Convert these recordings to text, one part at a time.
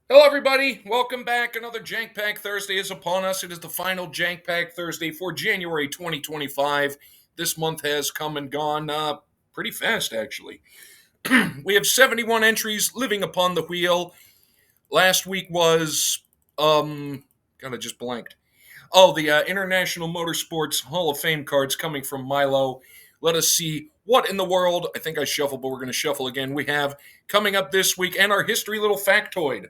Hello, everybody. Welcome back. Another Jank Pack Thursday is upon us. It is the final Jank Pack Thursday for January 2025. This month has come and gone pretty fast, actually. We have 71 entries living upon the wheel. Last week was, God, I just blanked. Oh, the International Motorsports Hall of Fame cards coming from Milo. Let us see what in the world. I think I shuffled, but we're going to shuffle again. We have coming up this week and our history little factoid.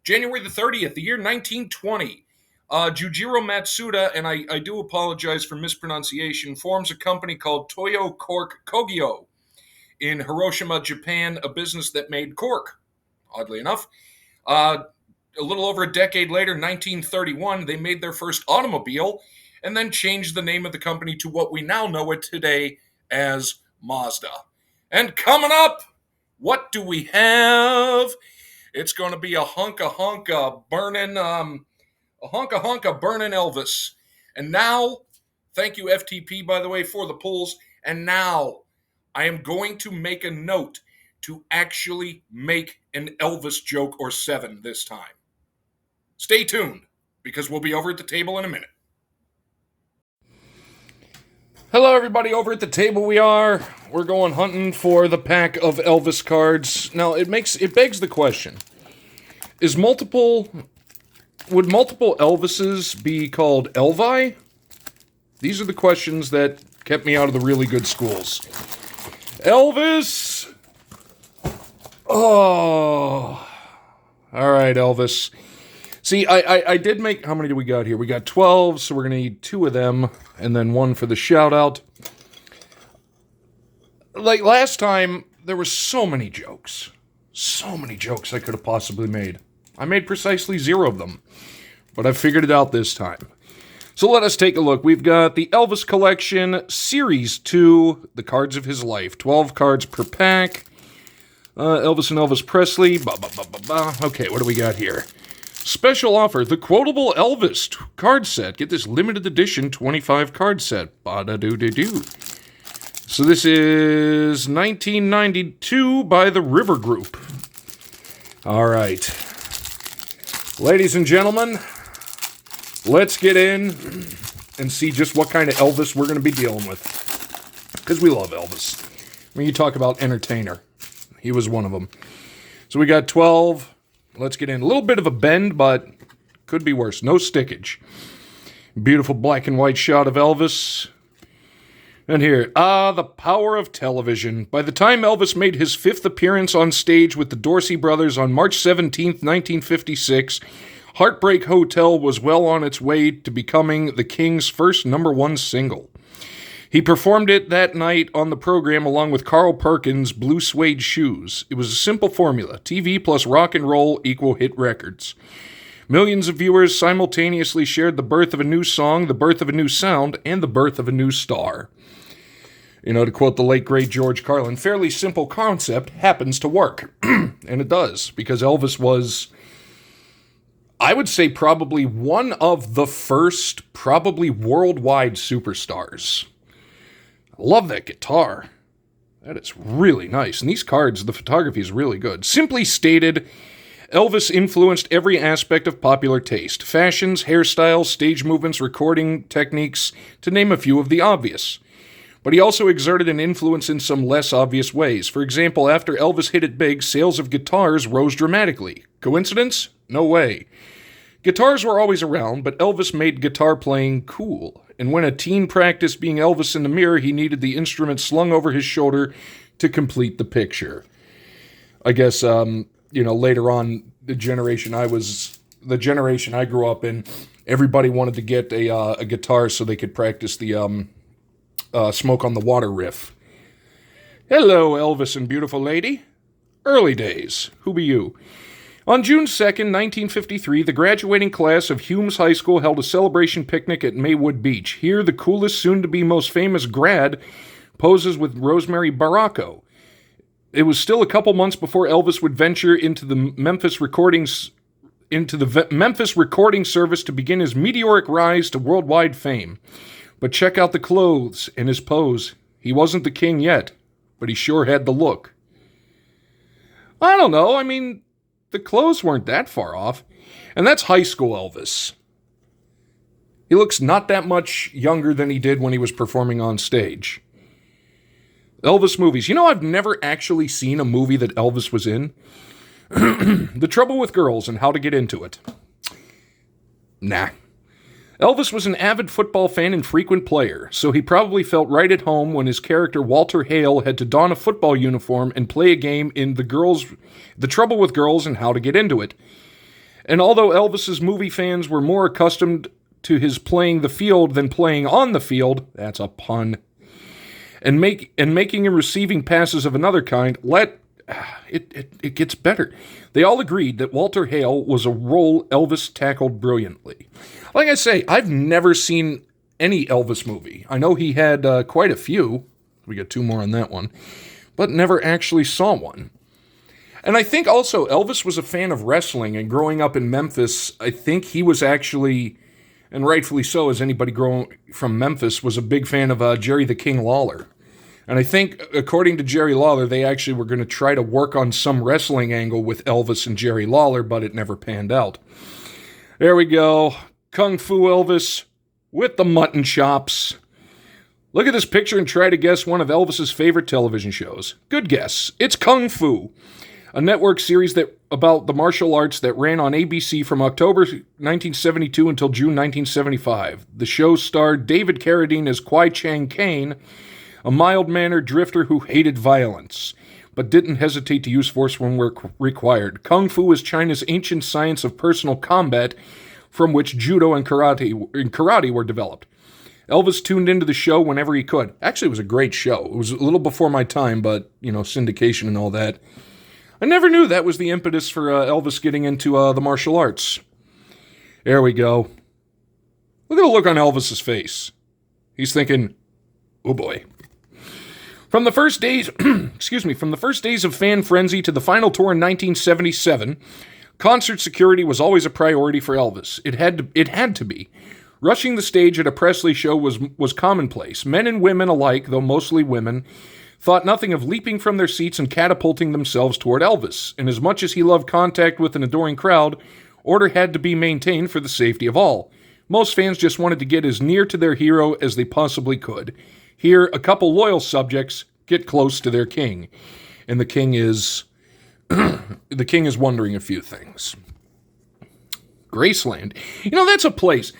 January the 30th, the year 1920, Jujiro Matsuda, and I do apologize for mispronunciation, forms a company called Toyo Cork Kogyo in Hiroshima, Japan, a business that made cork, oddly enough. A little over a decade later, 1931, they made their first automobile and then changed the name of the company to what we now know it today as Mazda. And coming up, what do we have? It's going to be a hunka burning Elvis. And now, thank you FTP by the way for the pulls. And now, I am going to make a note to actually make an Elvis joke or seven this time. Stay tuned because we'll be over at the table in a minute. Hello, everybody. Over at the table we are. We're going hunting for the pack of Elvis cards. Now, it begs the question: would multiple Elvises be called Elvi? These are the questions that kept me out of the really good schools. Elvis! Oh. All right, Elvis. See, I did make... How many do we got here? We got 12, so we're going to need 2 of them, and then 1 for the shout-out. Like last time, there were so many jokes. So many jokes I could have possibly made. I made precisely 0 of them, but I figured it out this time. So let us take a look. We've got the Elvis Collection, Series 2, the cards of his life. 12 cards per pack. Elvis and Elvis Presley. Okay, what do we got here? Special offer, the Quotable Elvis card set. Get this limited edition 25 card set. Ba-da-doo-doo-doo. So this is 1992 by the River Group. All right. Ladies and gentlemen, let's get in and see just what kind of Elvis we're going to be dealing with. Because we love Elvis. When you talk about entertainer, he was one of them. So we got 12. Let's get in. A little bit of a bend, but could be worse. No stickage. Beautiful black and white shot of Elvis. And here, the power of television. By the time Elvis made his 5th appearance on stage with the Dorsey Brothers on March 17th, 1956, Heartbreak Hotel was well on its way to becoming the King's first #1 single. He performed it that night on the program along with Carl Perkins' Blue Suede Shoes. It was a simple formula: TV plus rock and roll equal hit records. Millions of viewers simultaneously shared the birth of a new song, the birth of a new sound, and the birth of a new star. You know, to quote the late, great George Carlin, fairly simple concept happens to work. And it does, because Elvis was, I would say, probably one of the first, probably worldwide superstars. I love that guitar. That is really nice. And these cards, the photography is really good. Simply stated, Elvis influenced every aspect of popular taste. Fashions, hairstyles, stage movements, recording techniques, to name a few of the obvious. But he also exerted an influence in some less obvious ways. For example, after Elvis hit it big, sales of guitars rose dramatically. Coincidence? No way. Guitars were always around, but Elvis made guitar playing cool. And when a teen practiced being Elvis in the mirror, he needed the instrument slung over his shoulder to complete the picture. I guess, later on, the generation I grew up in, everybody wanted to get a guitar so they could practice the Smoke on the Water riff. Hello, Elvis and beautiful lady. Early days. Who be you? On June 2nd, 1953, the graduating class of Humes High School held a celebration picnic at Maywood Beach. Here, the coolest, soon-to-be most famous grad poses with Rosemary Baracco. It was still a couple months before Elvis would venture into the Memphis recording service to begin his meteoric rise to worldwide fame. But check out the clothes and his pose. He wasn't the king yet, but he sure had the look. I don't know, the clothes weren't that far off. And that's high school Elvis. He looks not that much younger than he did when he was performing on stage. Elvis movies. You know, I've never actually seen a movie that Elvis was in. The Trouble with Girls and How to Get Into It. Nah. Elvis was an avid football fan and frequent player, so he probably felt right at home when his character Walter Hale had to don a football uniform and play a game in The Trouble with Girls and How to Get Into It. And although Elvis's movie fans were more accustomed to his playing the field than playing on the field, that's a pun, and making and receiving passes of another kind, it gets better. They all agreed that Walter Hale was a role Elvis tackled brilliantly. Like I say, I've never seen any Elvis movie. I know he had quite a few. We got 2 more on that one. But never actually saw one. And I think also Elvis was a fan of wrestling, and growing up in Memphis, I think he was actually, and rightfully so, as anybody growing from Memphis, was a big fan of Jerry the King Lawler. And I think, according to Jerry Lawler, they actually were going to try to work on some wrestling angle with Elvis and Jerry Lawler, but it never panned out. There we go. Kung Fu Elvis with the mutton chops. Look at this picture and try to guess one of Elvis's favorite television shows. Good guess. It's Kung Fu, a network series about the martial arts that ran on ABC from October 1972 until June 1975. The show starred David Carradine as Kwai Chang Caine, a mild-mannered drifter who hated violence, but didn't hesitate to use force when required. Kung Fu is China's ancient science of personal combat, from which judo and karate were developed. Elvis tuned into the show whenever he could. Actually, it was a great show. It was a little before my time, but, syndication and all that. I never knew that was the impetus for Elvis getting into the martial arts. There we go. Look at the look on Elvis's face. He's thinking, oh boy. From the first days, from the first days of Fan Frenzy to the final tour in 1977, concert security was always a priority for Elvis. It had to be. Rushing the stage at a Presley show was commonplace. Men and women alike, though mostly women, thought nothing of leaping from their seats and catapulting themselves toward Elvis. And as much as he loved contact with an adoring crowd, order had to be maintained for the safety of all. Most fans just wanted to get as near to their hero as they possibly could. Here, a couple loyal subjects get close to their king. And the king is wondering a few things. Graceland. That's a place.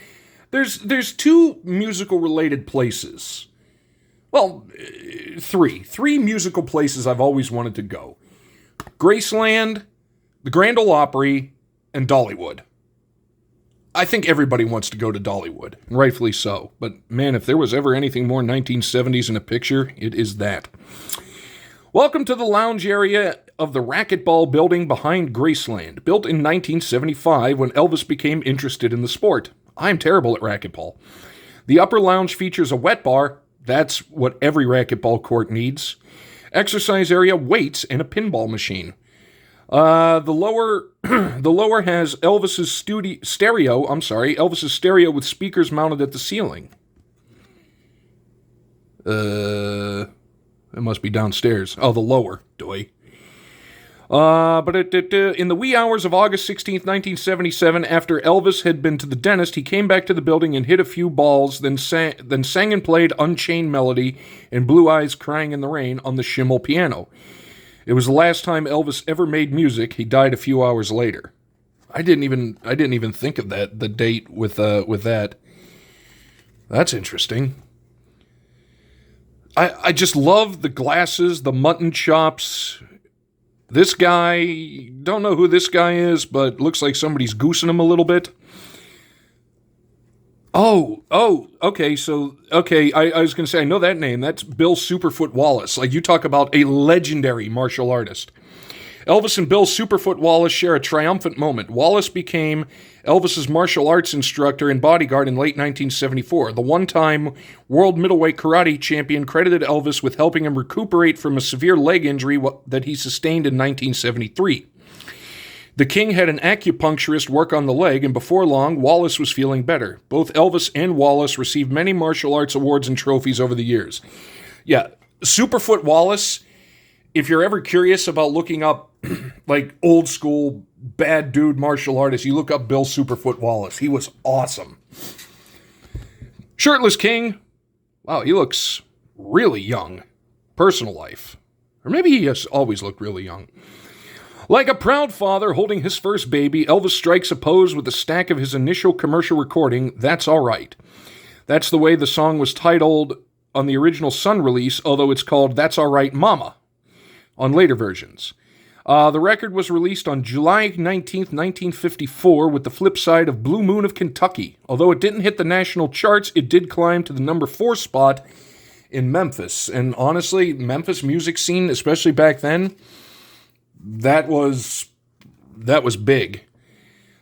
There's 2 musical-related places. Well, 3. 3 musical places I've always wanted to go. Graceland, the Grand Ole Opry, and Dollywood. I think everybody wants to go to Dollywood, and rightfully so. But, man, if there was ever anything more 1970s in a picture, it is that. Welcome to the lounge area of the racquetball building behind Graceland, built in 1975 when Elvis became interested in the sport. I'm terrible at racquetball. The upper lounge features a wet bar. That's what every racquetball court needs. Exercise area, weights, and a pinball machine. The lower has Elvis's stereo with speakers mounted at the ceiling. It must be downstairs. Oh, the lower. Doy. But in the wee hours of August 16th, 1977, after Elvis had been to the dentist, he came back to the building and hit a few balls, then sang and played Unchained Melody and Blue Eyes Crying in the Rain on the Schimmel piano. It was the last time Elvis ever made music. He died a few hours later. I didn't even think of that, the date with that. That's interesting. I just love the glasses, the mutton chops. This guy, don't know who this guy is, but looks like somebody's goosing him a little bit. Okay, I was going to say, I know that name. That's Bill Superfoot Wallace. Like, you talk about a legendary martial artist. Elvis and Bill Superfoot Wallace share a triumphant moment. Wallace became Elvis's martial arts instructor and bodyguard in late 1974. The one-time world middleweight karate champion credited Elvis with helping him recuperate from a severe leg injury that he sustained in 1973. The King had an acupuncturist work on the leg, and before long, Wallace was feeling better. Both Elvis and Wallace received many martial arts awards and trophies over the years. Yeah, Superfoot Wallace if you're ever curious about looking up like old school bad dude martial artists, you look up Bill Superfoot Wallace. He was awesome. Shirtless King. Wow, he looks really young. Personal life. Or maybe he has always looked really young. Like a proud father holding his first baby, Elvis strikes a pose with a stack of his initial commercial recording, That's All Right. That's the way the song was titled on the original Sun release, although it's called That's All Right Mama on later versions. The record was released on July 19th, 1954, with the flip side of Blue Moon of Kentucky. Although it didn't hit the national charts, it did climb to the number 4 spot in Memphis. And honestly, Memphis music scene, especially back then, that was big.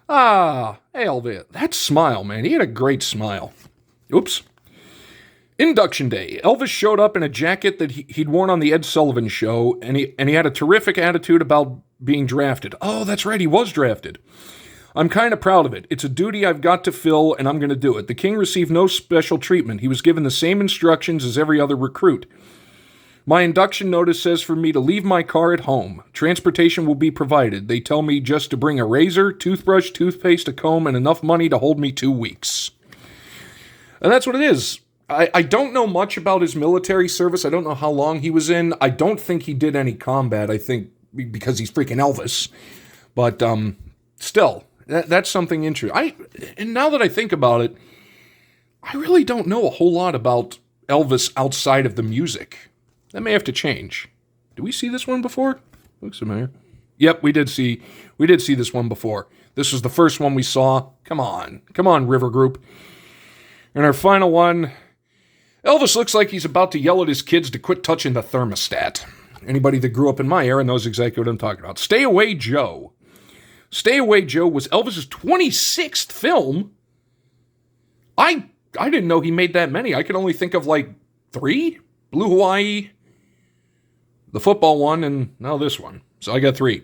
Elvis, that smile, man. He had a great smile. Oops. Induction day. Elvis showed up in a jacket that he'd worn on the Ed Sullivan Show, and he had a terrific attitude about being drafted. Oh, that's right, he was drafted. I'm kind of proud of it. It's a duty I've got to fill, and I'm going to do it. The King received no special treatment. He was given the same instructions as every other recruit. My induction notice says for me to leave my car at home. Transportation will be provided. They tell me just to bring a razor, toothbrush, toothpaste, a comb, and enough money to hold me 2 weeks. And that's what it is. I don't know much about his military service. I don't know how long he was in. I don't think he did any combat, I think, because he's freaking Elvis. But still, that's something interesting. And now that I think about it, I really don't know a whole lot about Elvis outside of the music. That may have to change. Did we see this one before? Looks familiar. Yep, we did see this one before. This was the first one we saw. Come on, River Group. And our final one, Elvis looks like he's about to yell at his kids to quit touching the thermostat. Anybody that grew up in my era knows exactly what I'm talking about. Stay Away Joe. Stay Away Joe was Elvis's 26th film. I didn't know he made that many. I could only think of like 3. Blue Hawaii, the football one, and now this one. So I got 3.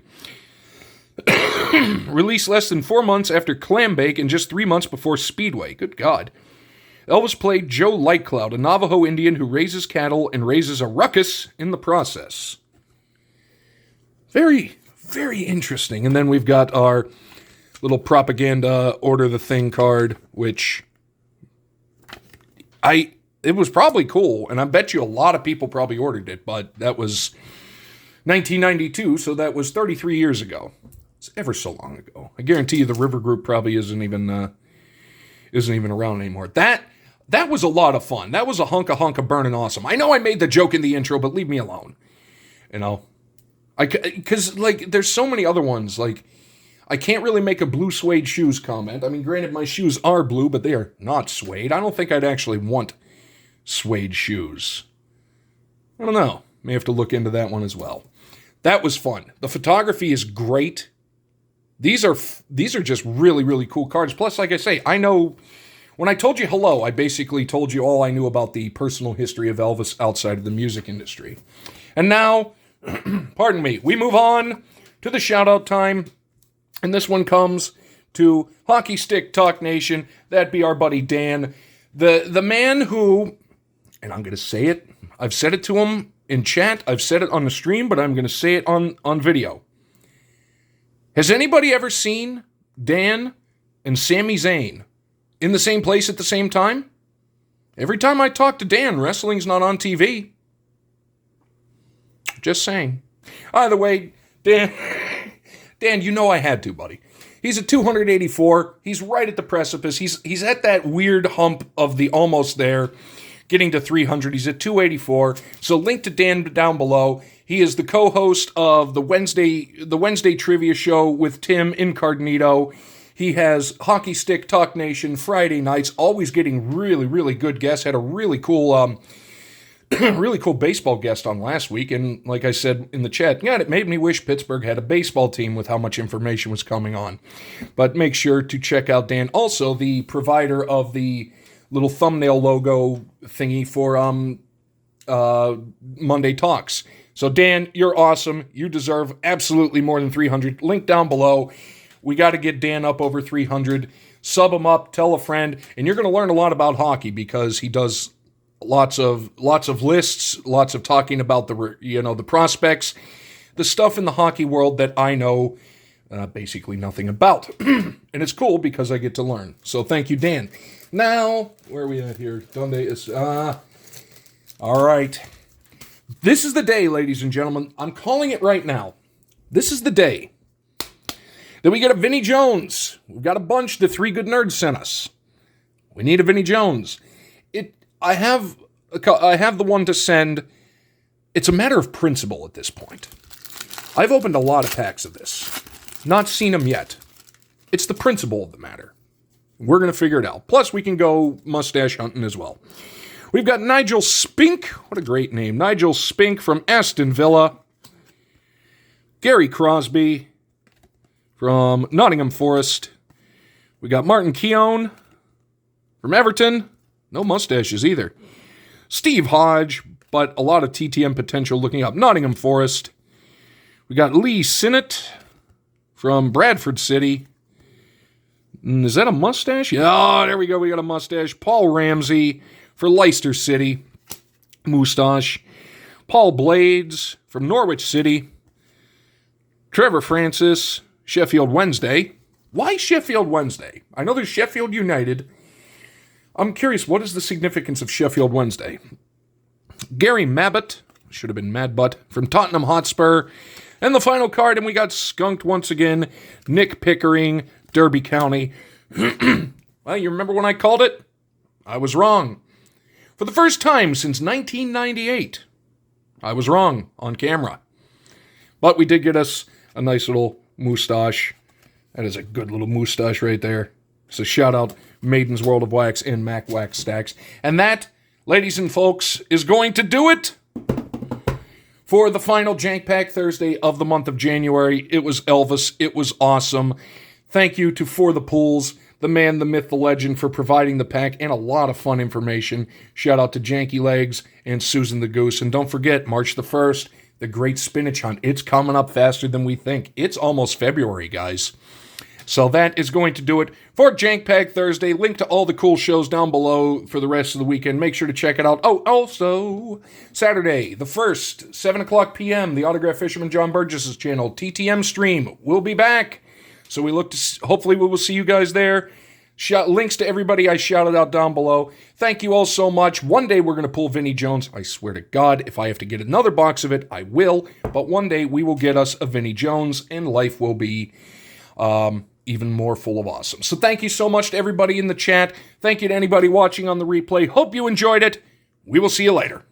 Released less than 4 months after Clambake and just 3 months before Speedway. Good God. Elvis played Joe Lightcloud, a Navajo Indian who raises cattle and raises a ruckus in the process. Very, very interesting. And then we've got our little propaganda Order the Thing card, which it was probably cool, and I bet you a lot of people probably ordered it, but that was 1992, so that was 33 years ago. It's ever so long ago. I guarantee you the River Group probably isn't even around anymore. That was a lot of fun. That was a hunk of burning awesome. I know I made the joke in the intro, but leave me alone. You know? Because, like, there's so many other ones. Like, I can't really make a blue suede shoes comment. I mean, granted, my shoes are blue, but they are not suede. I don't think I'd actually want suede shoes. I don't know. May have to look into that one as well. That was fun. The photography is great. These are just really, really cool cards. Plus, like I say, I know... When I told you hello, I basically told you all I knew about the personal history of Elvis outside of the music industry. And now, pardon me, we move on to the shout-out time. And this one comes to Hockey Stick Talk Nation. That'd be our buddy Dan. The man who, and I'm going to say it, I've said it to him in chat, I've said it on the stream, but I'm going to say it on video. Has anybody ever seen Dan and Sami Zayn in the same place at the same time? Every time I talk to Dan, wrestling's not on TV. Just saying. Either way, Dan, you know I had to, buddy. He's at 284. He's right at the precipice. He's at that weird hump of the almost there, getting to 300. He's at 284. So link to Dan down below. He is the co-host of the Wednesday trivia show with Tim Incognito. He has Hockey Stick Talk Nation Friday nights, always getting really, really good guests. Had a really cool, really cool baseball guest on last week, and like I said in the chat, God, it made me wish Pittsburgh had a baseball team with how much information was coming on. But make sure to check out Dan, also the provider of the little thumbnail logo thingy for Monday Talks. So Dan, you're awesome. You deserve absolutely more than 300. Link down below. We got to get Dan up over 300. Sub him up, tell a friend, and you're going to learn a lot about hockey because he does Lots of lists, lots of talking about the prospects, the stuff in the hockey world that I know basically nothing about. And it's cool because I get to learn. So thank you, Dan. Now, where are we at here? Donde is... all right. This is the day, ladies and gentlemen. I'm calling it right now. This is the day that we get a Vinnie Jones. We've got a bunch the Three Good Nerds sent us. We need a Vinnie Jones. I have the one to send. It's a matter of principle at this point. I've opened a lot of packs of this. Not seen them yet. It's the principle of the matter. We're going to figure it out. Plus, we can go mustache hunting as well. We've got Nigel Spink. What a great name. Nigel Spink from Aston Villa. Gary Crosby from Nottingham Forest. We got Martin Keown from Everton. No mustaches either. Steve Hodge, but a lot of TTM potential looking up. Nottingham Forest. We got Lee Sinnott from Bradford City. Is that a mustache? Oh, there we go. We got a mustache. Paul Ramsey for Leicester City. Moustache. Paul Blades from Norwich City. Trevor Francis, Sheffield Wednesday. Why Sheffield Wednesday? I know there's Sheffield United. I'm curious, what is the significance of Sheffield Wednesday? Gary Mabbott, should have been Madbutt, from Tottenham Hotspur. And the final card, and we got skunked once again, Nick Pickering, Derby County. Well, you remember when I called it? I was wrong. For the first time since 1998, I was wrong on camera. But we did get us a nice little moustache. That is a good little moustache right there. So shout out Maiden's World of Wax and Mac Wax Stacks. And that, ladies and folks, is going to do it for the final Jank Pack Thursday of the month of January. It was Elvis. It was awesome. Thank you to For the Pools, the man, the myth, the legend, for providing the pack and a lot of fun information. Shout out to Janky Legs and Susan the Goose. And don't forget, March the 1st, the Great Spinach Hunt. It's coming up faster than we think. It's almost February, guys. So that is going to do it for Jank Pack Thursday. Link to all the cool shows down below for the rest of the weekend. Make sure to check it out. Oh, also, Saturday, the 1st, 7 o'clock p.m., the Autograph Fisherman John Burgess' channel, TTM stream, will be back. So we look to, hopefully we will see you guys there. Links to everybody I shouted out down below. Thank you all so much. One day we're going to pull Vinnie Jones. I swear to God, if I have to get another box of it, I will. But one day we will get us a Vinnie Jones, and life will be even more full of awesome. So thank you so much to everybody in the chat. Thank you to anybody watching on the replay. Hope you enjoyed it. We will see you later.